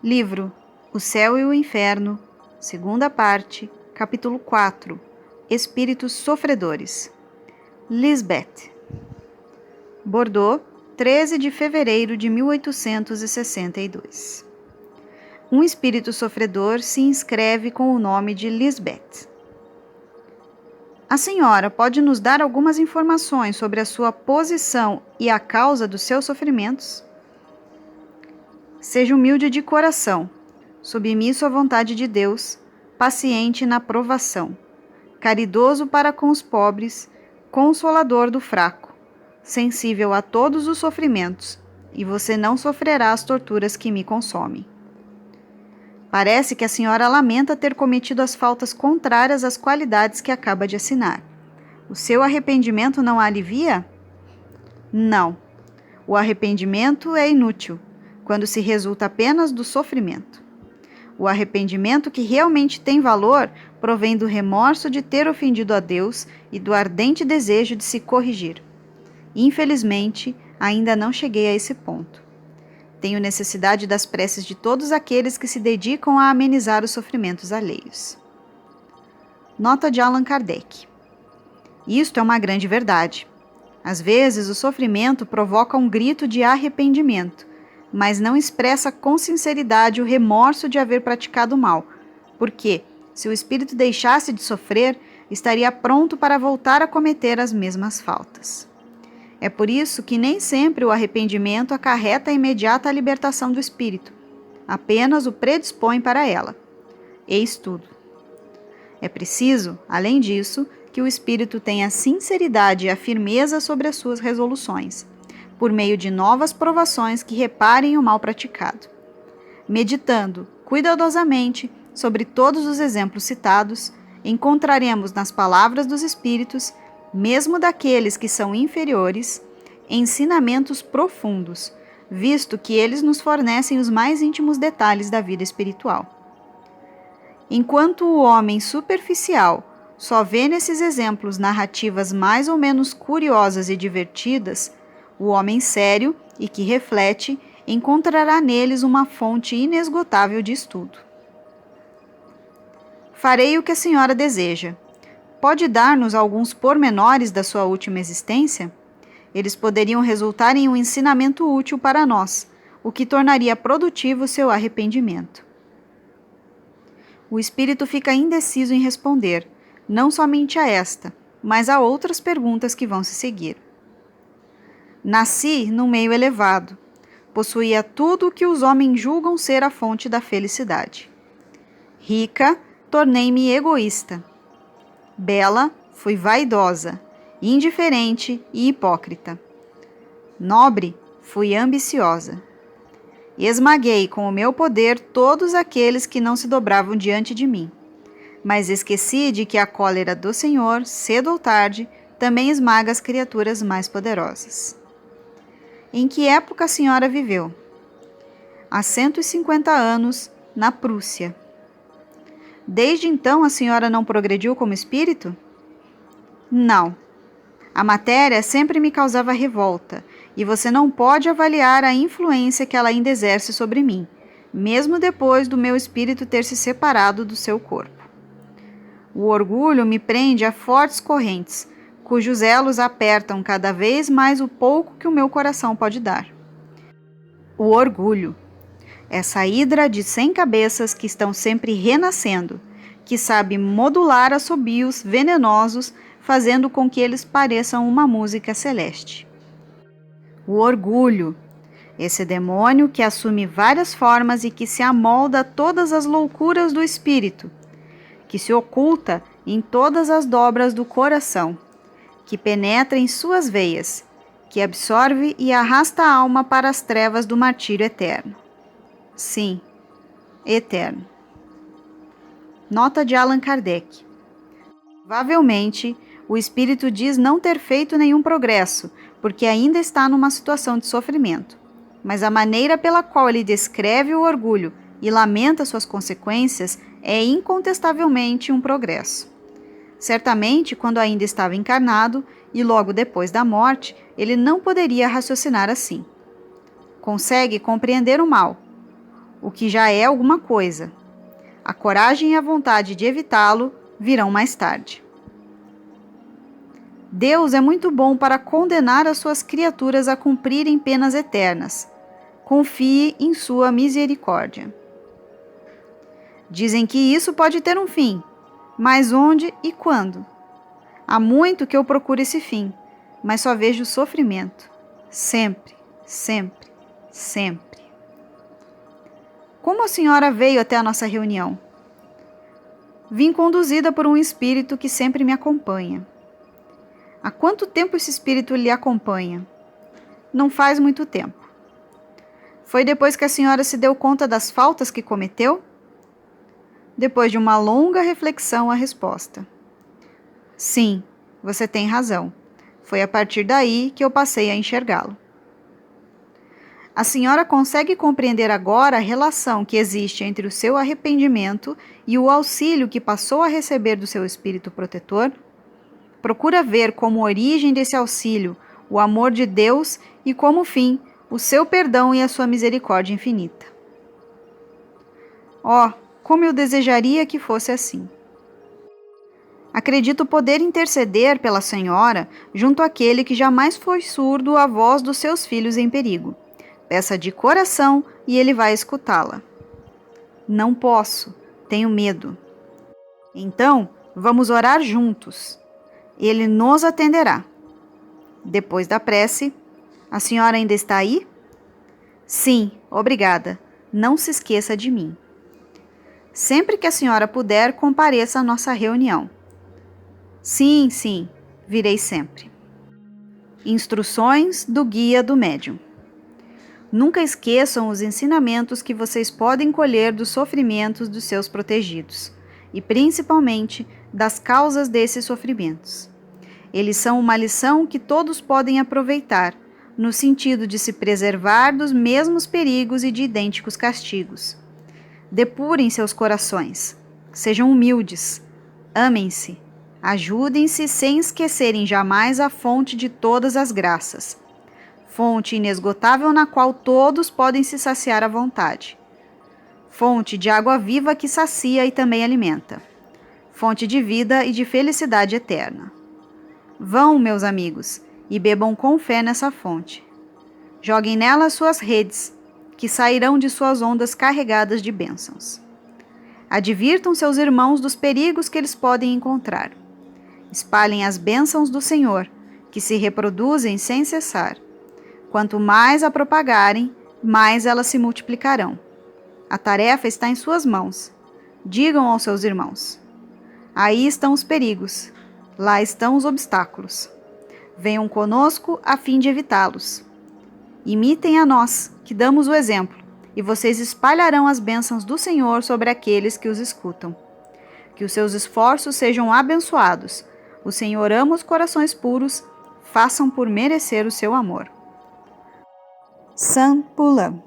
Livro O Céu e o Inferno, segunda parte, capítulo 4, Espíritos Sofredores. Lisbeth. Bordeaux, 13 de fevereiro de 1862. Um espírito sofredor se inscreve com o nome de Lisbeth. A senhora pode nos dar algumas informações sobre a sua posição e a causa dos seus sofrimentos? Seja humilde de coração, submisso à vontade de Deus, paciente na provação, caridoso para com os pobres, consolador do fraco, sensível a todos os sofrimentos, e você não sofrerá as torturas que me consomem. Parece que a senhora lamenta ter cometido as faltas contrárias às qualidades que acaba de assinar. O seu arrependimento não a alivia? Não. O arrependimento é inútil, quando se resulta apenas do sofrimento. O arrependimento que realmente tem valor provém do remorso de ter ofendido a Deus e do ardente desejo de se corrigir. Infelizmente, ainda não cheguei a esse ponto. Tenho necessidade das preces de todos aqueles que se dedicam a amenizar os sofrimentos alheios. Nota de Allan Kardec. Isto é uma grande verdade. Às vezes, o sofrimento provoca um grito de arrependimento, mas não expressa com sinceridade o remorso de haver praticado mal, porque, se o espírito deixasse de sofrer, estaria pronto para voltar a cometer as mesmas faltas. É por isso que nem sempre o arrependimento acarreta a imediata libertação do espírito, apenas o predispõe para ela. Eis tudo. É preciso, além disso, que o espírito tenha sinceridade e a firmeza sobre as suas resoluções, por meio de novas provações que reparem o mal praticado. Meditando cuidadosamente sobre todos os exemplos citados, encontraremos nas palavras dos espíritos, mesmo daqueles que são inferiores, ensinamentos profundos, visto que eles nos fornecem os mais íntimos detalhes da vida espiritual. Enquanto o homem superficial só vê nesses exemplos narrativas mais ou menos curiosas e divertidas, o homem sério e que reflete encontrará neles uma fonte inesgotável de estudo. Farei o que a senhora deseja. Pode dar-nos alguns pormenores da sua última existência? Eles poderiam resultar em um ensinamento útil para nós, o que tornaria produtivo seu arrependimento. O espírito fica indeciso em responder, não somente a esta, mas a outras perguntas que vão se seguir. Nasci num meio elevado. Possuía tudo o que os homens julgam ser a fonte da felicidade. Rica, tornei-me egoísta. Bela, fui vaidosa, indiferente e hipócrita. Nobre, fui ambiciosa. Esmaguei com o meu poder todos aqueles que não se dobravam diante de mim. Mas esqueci de que a cólera do Senhor, cedo ou tarde, também esmaga as criaturas mais poderosas. Em que época a senhora viveu? Há 150 anos, na Prússia. Desde então a senhora não progrediu como espírito? Não. A matéria sempre me causava revolta, e você não pode avaliar a influência que ela ainda exerce sobre mim, mesmo depois do meu espírito ter se separado do seu corpo. O orgulho me prende a fortes correntes, cujos elos apertam cada vez mais o pouco que o meu coração pode dar. O orgulho. Essa hidra de 100 cabeças que estão sempre renascendo, que sabe modular assobios venenosos, fazendo com que eles pareçam uma música celeste. O orgulho. Esse demônio que assume várias formas e que se amolda a todas as loucuras do espírito, que se oculta em todas as dobras do coração, que penetra em suas veias, que absorve e arrasta a alma para as trevas do martírio eterno. Sim, eterno. Nota de Allan Kardec. Provavelmente, o espírito diz não ter feito nenhum progresso, porque ainda está numa situação de sofrimento. Mas a maneira pela qual ele descreve o orgulho e lamenta suas consequências é incontestavelmente um progresso. Certamente, quando ainda estava encarnado e logo depois da morte, ele não poderia raciocinar assim. Consegue compreender o mal. o que já é alguma coisa. A coragem e a vontade de evitá-lo virão mais tarde. Deus é muito bom para condenar as suas criaturas a cumprirem penas eternas. Confie em sua misericórdia. Dizem que isso pode ter um fim, mas onde e quando? Há muito que eu procuro esse fim, mas só vejo sofrimento. Sempre, sempre, sempre. Como a senhora veio até a nossa reunião? Vim conduzida por um espírito que sempre me acompanha. Há quanto tempo esse espírito lhe acompanha? Não faz muito tempo. Foi depois que a senhora se deu conta das faltas que cometeu? Depois de uma longa reflexão, a resposta: sim, você tem razão. Foi a partir daí que eu passei a enxergá-lo. A senhora consegue compreender agora a relação que existe entre o seu arrependimento e o auxílio que passou a receber do seu espírito protetor? Procura ver como origem desse auxílio o amor de Deus e como fim o seu perdão e a sua misericórdia infinita. Oh, como eu desejaria que fosse assim! Acredito poder interceder pela senhora junto àquele que jamais foi surdo à voz dos seus filhos em perigo. Peça de coração e ele vai escutá-la. Não posso, tenho medo. Então, vamos orar juntos. Ele nos atenderá. Depois da prece, a senhora ainda está aí? Sim, obrigada. Não se esqueça de mim. Sempre que a senhora puder, compareça à nossa reunião. Sim, sim, virei sempre. Instruções do Guia do Médium. Nunca esqueçam os ensinamentos que vocês podem colher dos sofrimentos dos seus protegidos, e principalmente das causas desses sofrimentos. Eles são uma lição que todos podem aproveitar, no sentido de se preservar dos mesmos perigos e de idênticos castigos. Depurem seus corações, sejam humildes, amem-se, ajudem-se sem esquecerem jamais a fonte de todas as graças, fonte inesgotável na qual todos podem se saciar à vontade, fonte de água viva que sacia e também alimenta, fonte de vida e de felicidade eterna. Vão, meus amigos, e bebam com fé nessa fonte. Joguem nela suas redes, que sairão de suas ondas carregadas de bênçãos. Advirtam seus irmãos dos perigos que eles podem encontrar. Espalhem as bênçãos do Senhor, que se reproduzem sem cessar. Quanto mais a propagarem, mais elas se multiplicarão. A tarefa está em suas mãos. Digam aos seus irmãos: aí estão os perigos, lá estão os obstáculos. Venham conosco a fim de evitá-los. Imitem a nós, que damos o exemplo, e vocês espalharão as bênçãos do Senhor sobre aqueles que os escutam. Que os seus esforços sejam abençoados. O Senhor ama os corações puros, façam por merecer o seu amor. San Pulan.